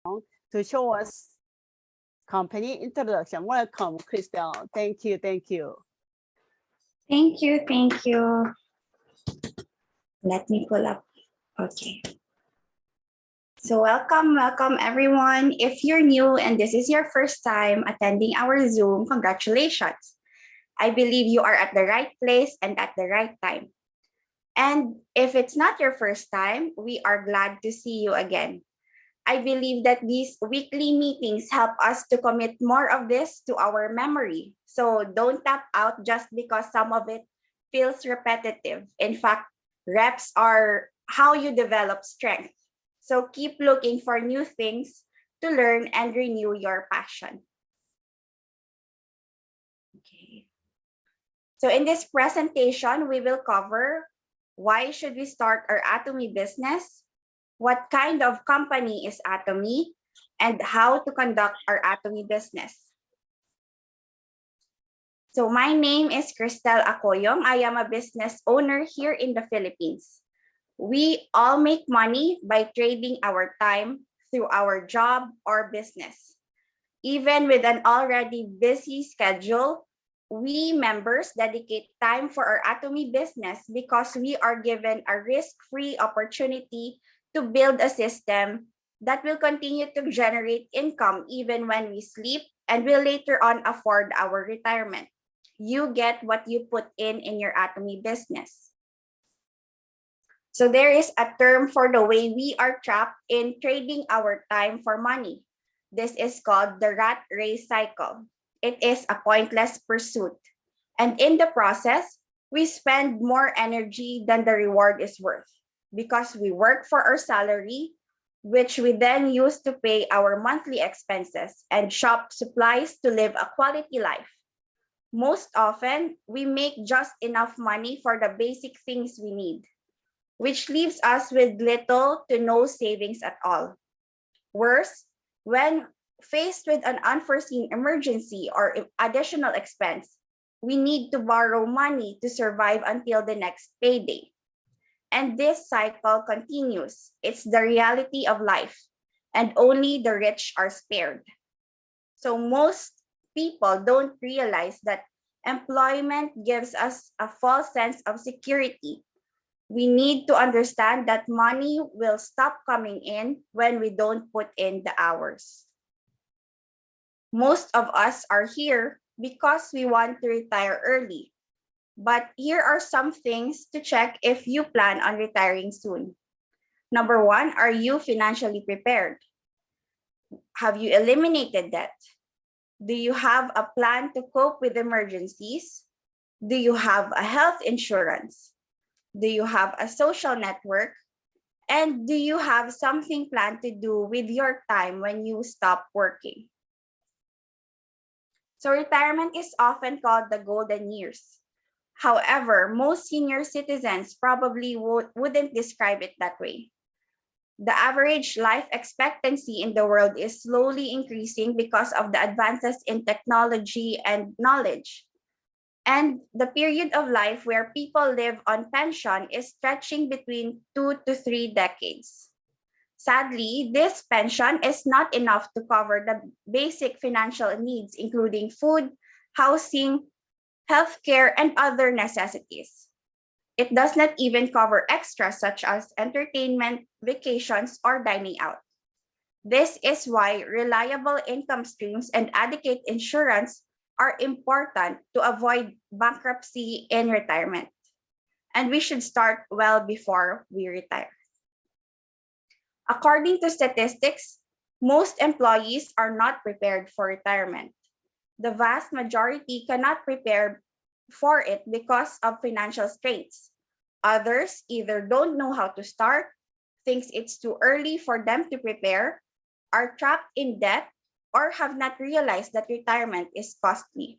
to show us company introduction. Welcome, Cristel. Thank you, thank you. Thank you, thank you. Let me pull up. Okay. So welcome everyone. If you're new and this is your first time attending our Zoom, congratulations. I believe you are at the right place and at the right time. And if it's not your first time, we are glad to see you again. I believe that these weekly meetings help us to commit more of this to our memory. So don't tap out just because some of it feels repetitive. In fact, reps are how you develop strength. So keep looking for new things to learn and renew your passion. Okay. So in this presentation, we will cover why should we start our Atomy business, what kind of company is Atomy, and how to conduct our Atomy business. So my name is Cristel Acoyong. I am a business owner here in the Philippines. We all make money by trading our time through our job or business. Even with an already busy schedule, we members dedicate time for our Atomy business because we are given a risk-free opportunity to build a system that will continue to generate income even when we sleep and will later on afford our retirement. You get what you put in your Atomy business. So there is a term for the way we are trapped in trading our time for money. This is called the rat race cycle. It is a pointless pursuit. And in the process, we spend more energy than the reward is worth because we work for our salary, which we then use to pay our monthly expenses and shop supplies to live a quality life. Most often, we make just enough money for the basic things we need, which leaves us with little to no savings at all. Worse, when faced with an unforeseen emergency or additional expense, we need to borrow money to survive until the next payday. And this cycle continues. It's the reality of life, and only the rich are spared. So most people don't realize that employment gives us a false sense of security. We need to understand that money will stop coming in when we don't put in the hours. Most of us are here because we want to retire early. But here are some things to check if you plan on retiring soon. Number one, are you financially prepared? Have you eliminated debt? Do you have a plan to cope with emergencies? Do you have a health insurance? Do you have a social network? And do you have something planned to do with your time when you stop working? So retirement is often called the golden years. However, most senior citizens probably wouldn't describe it that way. The average life expectancy in the world is slowly increasing because of the advances in technology and knowledge. And the period of life where people live on pension is stretching between 2 to 3 decades. Sadly, this pension is not enough to cover the basic financial needs, including food, housing, healthcare, and other necessities. It does not even cover extras such as entertainment, vacations, or dining out. This is why reliable income streams and adequate insurance are important to avoid bankruptcy in retirement. And we should start well before we retire. According to statistics, most employees are not prepared for retirement. The vast majority cannot prepare for it because of financial straits. Others either don't know how to start, thinks it's too early for them to prepare, are trapped in debt, or have not realized that retirement is costly.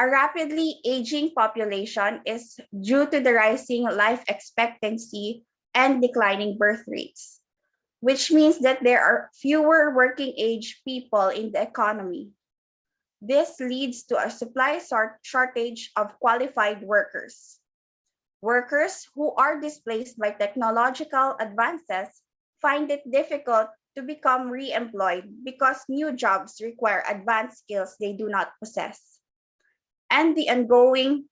A rapidly aging population is due to the rising life expectancy and declining birth rates, which means that there are fewer working age people in the economy. This leads to a supply shortage of qualified workers. Workers who are displaced by technological advances find it difficult to become re-employed because new jobs require advanced skills they do not possess. And the ongoing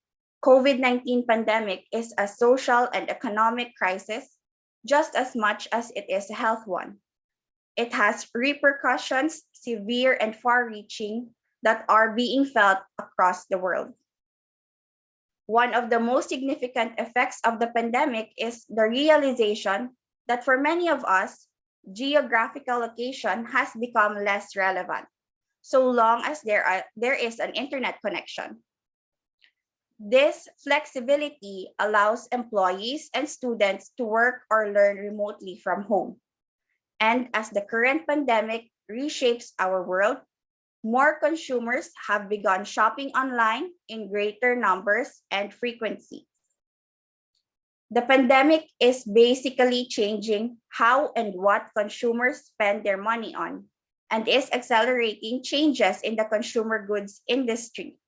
COVID-19 pandemic is a social and economic crisis just as much as it is a health one. It has repercussions, severe and far-reaching, that are being felt across the world. One of the most significant effects of the pandemic is the realization that for many of us, geographical location has become less relevant, so long as there is an internet connection. This flexibility allows employees and students to work or learn remotely from home. And as the current pandemic reshapes our world, more consumers have begun shopping online in greater numbers and frequency. The pandemic is basically changing how and what consumers spend their money on, and is accelerating changes in the consumer goods industry.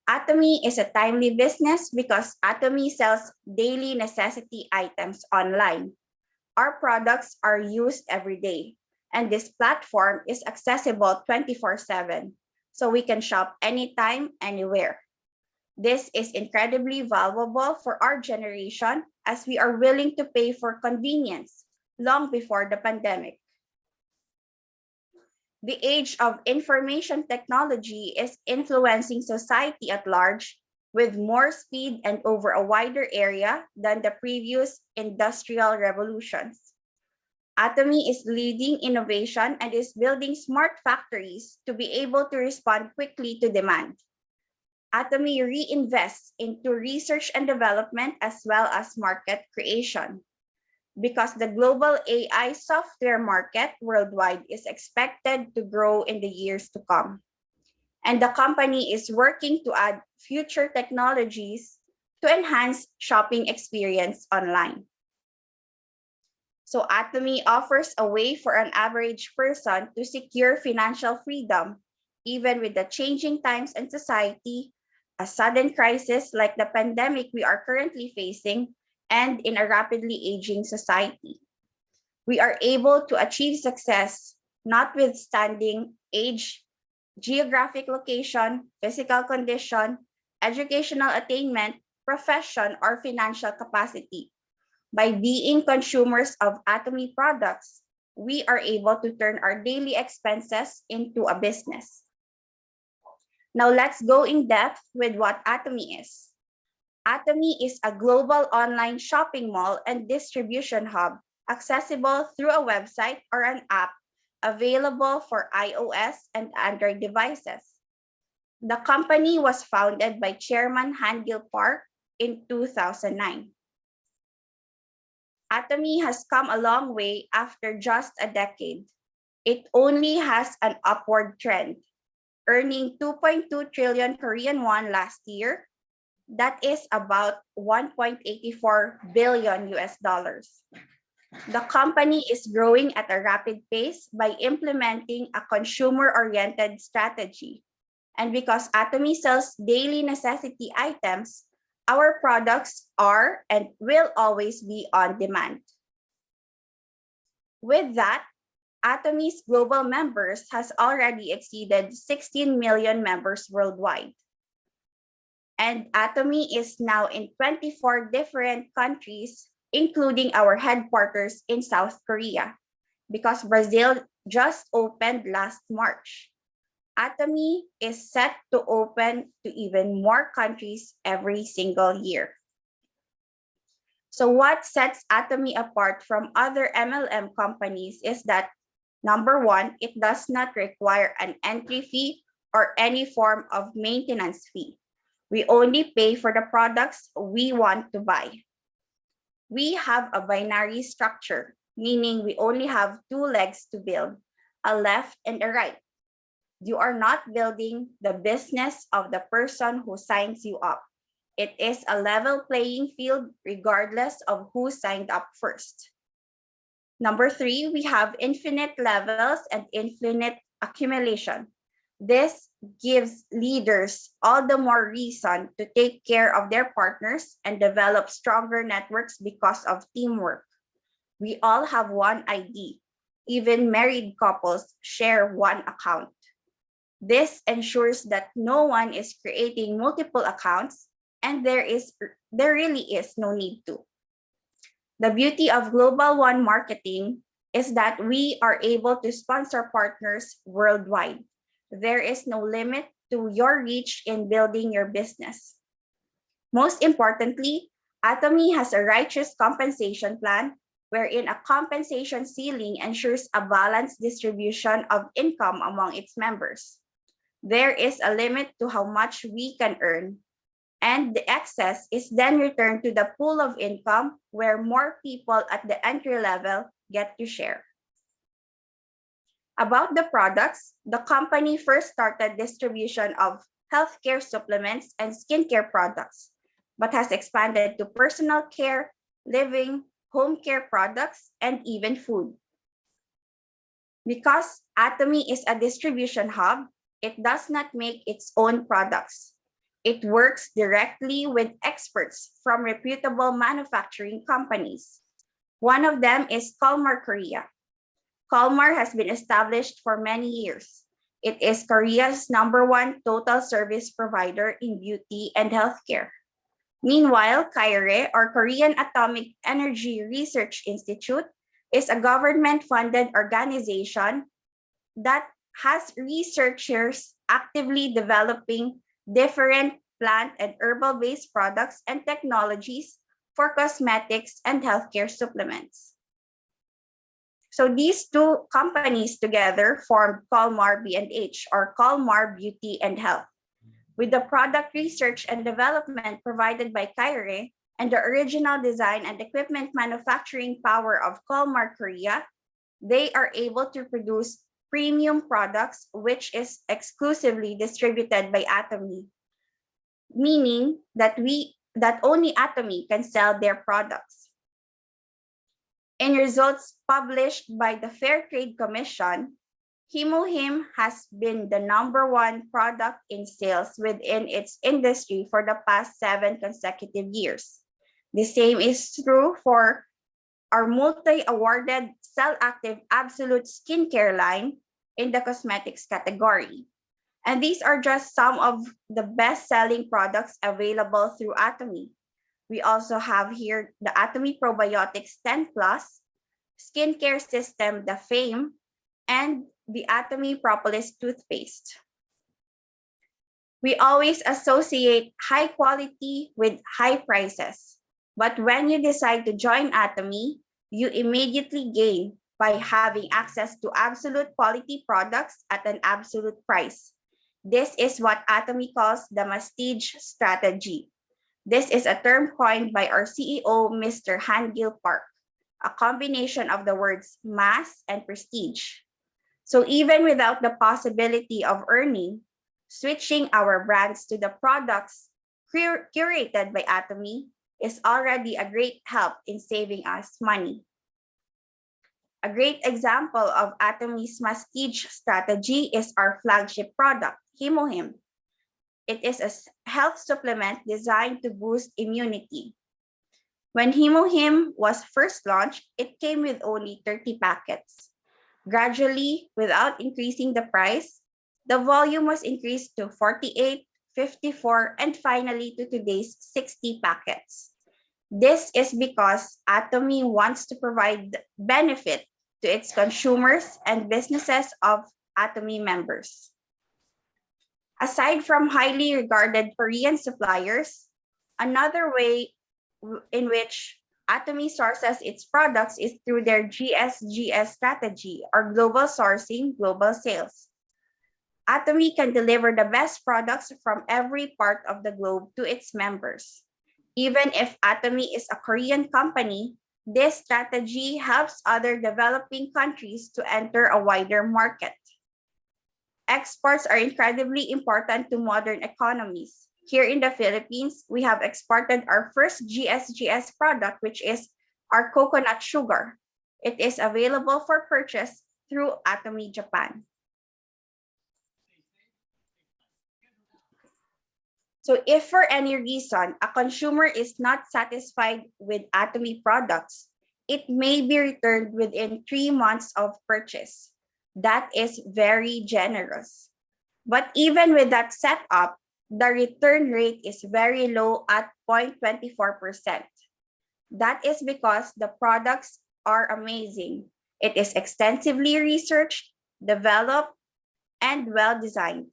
Atomy is a timely business because Atomy sells daily necessity items online. Our products are used every day, and this platform is accessible 24/7, so we can shop anytime, anywhere. This is incredibly valuable for our generation as we are willing to pay for convenience long before the pandemic. The age of information technology is influencing society at large with more speed and over a wider area than the previous industrial revolutions. Atomy is leading innovation and is building smart factories to be able to respond quickly to demand. Atomy reinvests into research and development as well as market creation, because the global AI software market worldwide is expected to grow in the years to come. And the company is working to add future technologies to enhance shopping experience online. So Atomy offers a way for an average person to secure financial freedom, even with the changing times in society, a sudden crisis like the pandemic we are currently facing, and in a rapidly aging society. We are able to achieve success notwithstanding age, geographic location, physical condition, educational attainment, profession, or financial capacity. By being consumers of Atomy products, we are able to turn our daily expenses into a business. Now let's go in depth with what Atomy is. Atomy is a global online shopping mall and distribution hub accessible through a website or an app available for iOS and Android devices. The company was founded by Chairman Han-gil Park in 2009. Atomy has come a long way after just a decade. It only has an upward trend, earning 2.2 trillion Korean won last year. That is about 1.84 billion US dollars. The company is growing at a rapid pace by implementing a consumer-oriented strategy. And because Atomy sells daily necessity items, our products are and will always be on demand. With that, Atomy's global members has already exceeded 16 million members worldwide. And Atomy is now in 24 different countries, including our headquarters in South Korea, because Brazil just opened last March. Atomy is set to open to even more countries every single year. So what sets Atomy apart from other MLM companies is that, number one, it does not require an entry fee or any form of maintenance fee. We only pay for the products we want to buy. We have a binary structure, meaning we only have two legs to build, a left and a right. You are not building the business of the person who signs you up. It is a level playing field regardless of who signed up first. Number three, we have infinite levels and infinite accumulation. This gives leaders all the more reason to take care of their partners and develop stronger networks because of teamwork. We all have one ID, Even married couples share one account. This ensures that no one is creating multiple accounts, and there really is no need to. The beauty of Global One marketing is that we are able to sponsor partners worldwide. There is no limit to your reach in building your business. Most importantly, Atomy has a righteous compensation plan wherein a compensation ceiling ensures a balanced distribution of income among its members. There is a limit to how much we can earn, and the excess is then returned to the pool of income where more people at the entry level get to share. About the products, the company first started distribution of healthcare supplements and skincare products, but has expanded to personal care, living, home care products, and even food. Because Atomy is a distribution hub, it does not make its own products. It works directly with experts from reputable manufacturing companies. One of them is Colmar Korea. Colmar has been established for many years. It is Korea's #1 total service provider in beauty and healthcare. Meanwhile, KAIRE, or Korean Atomic Energy Research Institute, is a government-funded organization that has researchers actively developing different plant and herbal-based products and technologies for cosmetics and healthcare supplements. So these two companies together formed Colmar B&H, or Colmar Beauty and Health. With the product research and development provided by KAIRE and the original design and equipment manufacturing power of Colmar Korea, they are able to produce premium products which is exclusively distributed by Atomy, meaning that only Atomy can sell their products. In results published by the Fair Trade Commission, Hemohim has been the #1 product in sales within its industry for the past 7 consecutive years. The same is true for our multi-awarded Cell-Active Absolute Skincare line in the cosmetics category. And these are just some of the best-selling products available through Atomy. We also have here the Atomy Probiotics 10+, skincare system, the Fame, and the Atomy Propolis toothpaste. We always associate high quality with high prices. But when you decide to join Atomy, you immediately gain by having access to absolute quality products at an absolute price. This is what Atomy calls the Mastige Strategy. This is a term coined by our CEO, Mr. Han-Gil Park, a combination of the words mass and prestige. So even without the possibility of earning, switching our brands to the products curated by Atomy is already a great help in saving us money. A great example of Atomy's Mastige Strategy is our flagship product, Hemohim. It is a health supplement designed to boost immunity. When Hemohim was first launched, it came with only 30 packets. Gradually, without increasing the price, the volume was increased to 48, 54, and finally to today's 60 packets. This is because Atomy wants to provide benefit to its consumers and businesses of Atomy members. Aside from highly regarded Korean suppliers, another way in which Atomy sources its products is through their GSGS strategy, or global sourcing, global sales. Atomy can deliver the best products from every part of the globe to its members. Even if Atomy is a Korean company, this strategy helps other developing countries to enter a wider market. Exports are incredibly important to modern economies. Here in the Philippines, we have exported our first GSGS product, which is our coconut sugar. It is available for purchase through Atomy Japan. So if for any reason a consumer is not satisfied with Atomy products, it may be returned within 3 months of purchase. That is very generous. But even with that setup, the return rate is very low at 0.24%. That is because the products are amazing. It is extensively researched, developed, and well designed.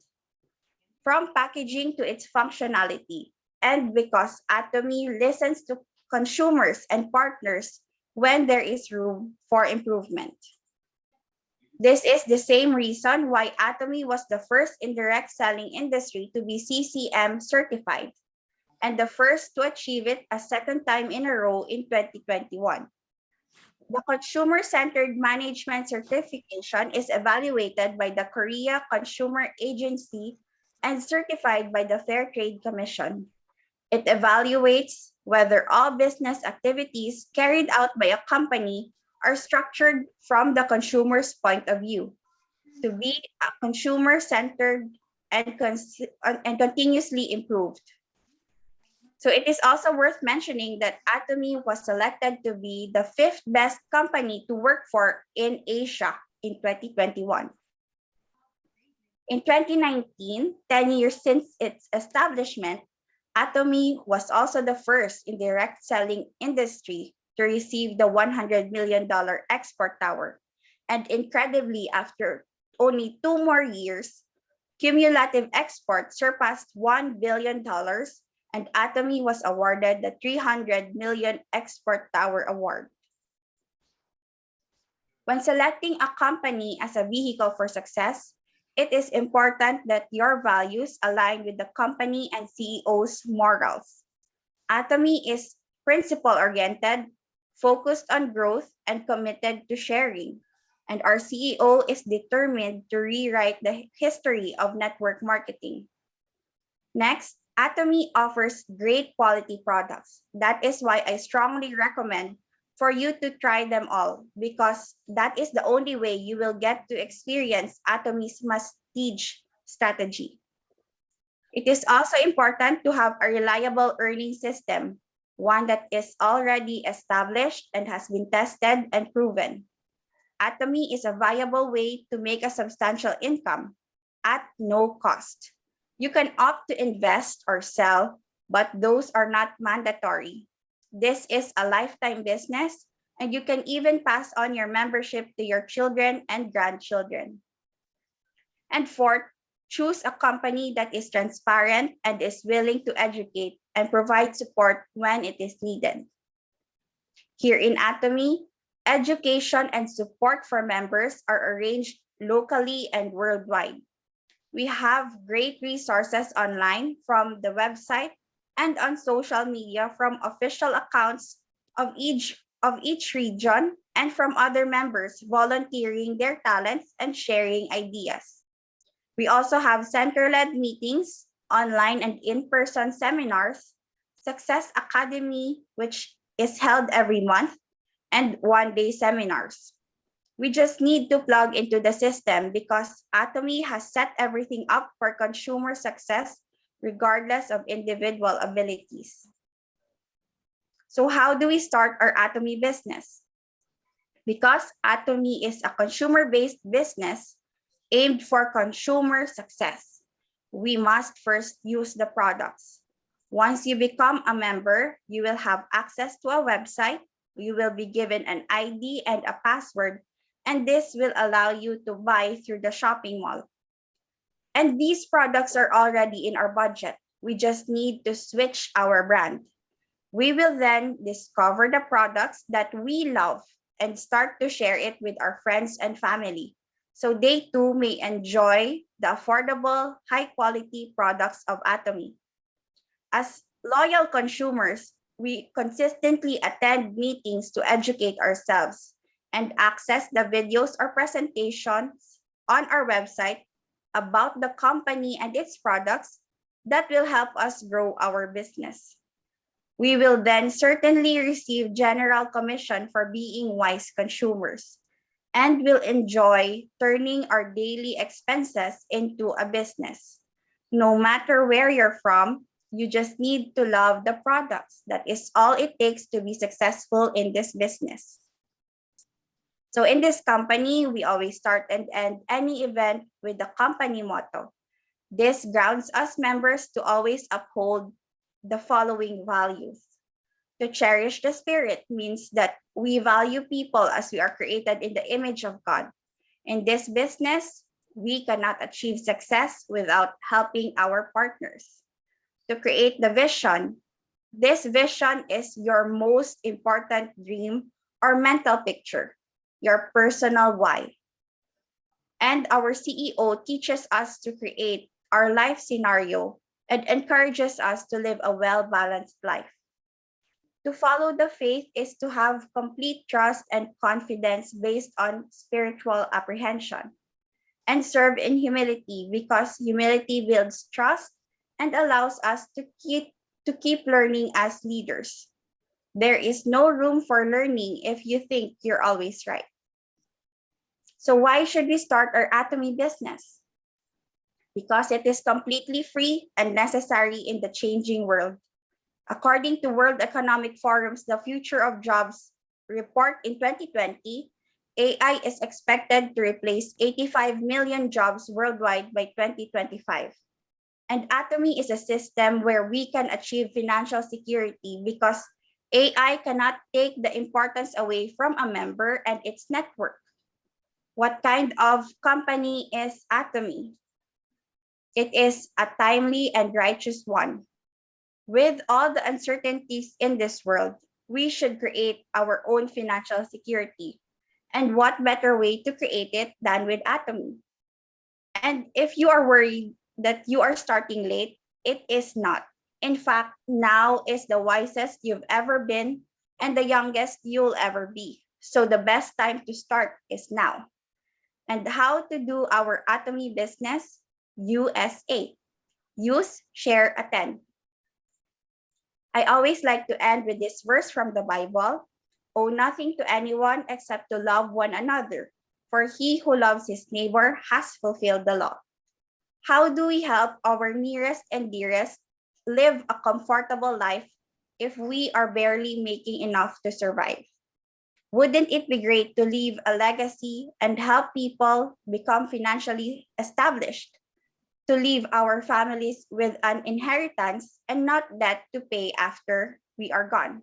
From packaging to its functionality, and because Atomy listens to consumers and partners when there is room for improvement. This is the same reason why Atomy was the first in direct selling industry to be CCM certified and the first to achieve it a second time in a row in 2021. The Consumer-Centered Management Certification is evaluated by the Korea Consumer Agency and certified by the Fair Trade Commission. It evaluates whether all business activities carried out by a company are structured from the consumer's point of view to be consumer-centered and continuously improved. So it is also worth mentioning that Atomy was selected to be the 5th best company to work for in Asia in 2021. In 2019, 10 years since its establishment, Atomy was also the first in direct selling industry to receive the $100 million export tower. And incredibly, after only 2 more years, cumulative export surpassed $1 billion and Atomy was awarded the $300 million Export Tower Award. When selecting a company as a vehicle for success, it is important that your values align with the company and CEO's morals. Atomy is principle-oriented, focused on growth, and committed to sharing. And our CEO is determined to rewrite the history of network marketing. Next, Atomy offers great quality products. That is why I strongly recommend for you to try them all because that is the only way you will get to experience Atomy's Mastige strategy. It is also important to have a reliable earning system, one that is already established and has been tested and proven. Atomy is a viable way to make a substantial income at no cost. You can opt to invest or sell, but those are not mandatory. This is a lifetime business, and you can even pass on your membership to your children and grandchildren. And fourth, choose a company that is transparent and is willing to educate and provide support when it is needed. Here in Atomy, education and support for members are arranged locally and worldwide. We have great resources online from the website and on social media from official accounts of each region and from other members volunteering their talents and sharing ideas. We also have center-led meetings, online and in-person seminars, Success Academy, which is held every month, and one-day seminars. We just need to plug into the system because Atomy has set everything up for consumer success regardless of individual abilities. So how do we start our Atomy business? Because Atomy is a consumer-based business aimed for consumer success, we must first use the products. Once you become a member, you will have access to a website, you will be given an ID and a password, and this will allow you to buy through the shopping mall. And these products are already in our budget. We just need to switch our brand. We will then discover the products that we love and start to share it with our friends and family, so they too may enjoy the affordable, high-quality products of Atomy. As loyal consumers, we consistently attend meetings to educate ourselves and access the videos or presentations on our website about the company and its products that will help us grow our business. We will then certainly receive general commission for being wise consumers and will enjoy turning our daily expenses into a business. No matter where you're from, you just need to love the products. That is all it takes to be successful in this business. So in this company, we always start and end any event with the company motto. This grounds us members to always uphold the following values. To cherish the spirit means that we value people as we are created in the image of God. In this business, we cannot achieve success without helping our partners. To create the vision, this vision is your most important dream or mental picture, your personal why. And our CEO teaches us to create our life scenario and encourages us to live a well-balanced life. To follow the faith is to have complete trust and confidence based on spiritual apprehension, and serve in humility because humility builds trust and allows us to keep learning as leaders. There is no room for learning if you think you're always right. So why should we start our Atomy business? Because it is completely free and necessary in the changing world. According to World Economic Forum's The Future of Jobs report in 2020, AI is expected to replace 85 million jobs worldwide by 2025. And Atomy is a system where we can achieve financial security because AI cannot take the importance away from a member and its network. What kind of company is Atomy? It is a timely and righteous one. With all the uncertainties in this world, we should create our own financial security. And what better way to create it than with Atomy? And if you are worried that you are starting late, it is not. In fact, now is the wisest you've ever been and the youngest you'll ever be. So the best time to start is now. And how to do our Atomy business? USA. Use, share, attend. I always like to end with this verse from the Bible. Owe nothing to anyone except to love one another, for he who loves his neighbor has fulfilled the law. How do we help our nearest and dearest live a comfortable life if we are barely making enough to survive? Wouldn't it be great to leave a legacy and help people become financially established? To leave our families with an inheritance and not debt to pay after we are gone.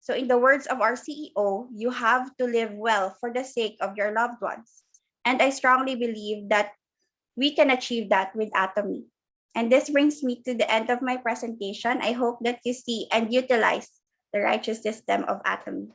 So in the words of our CEO, you have to live well for the sake of your loved ones. And I strongly believe that we can achieve that with Atomy. And this brings me to the end of my presentation. I hope that you see and utilize the righteous system of Atomy.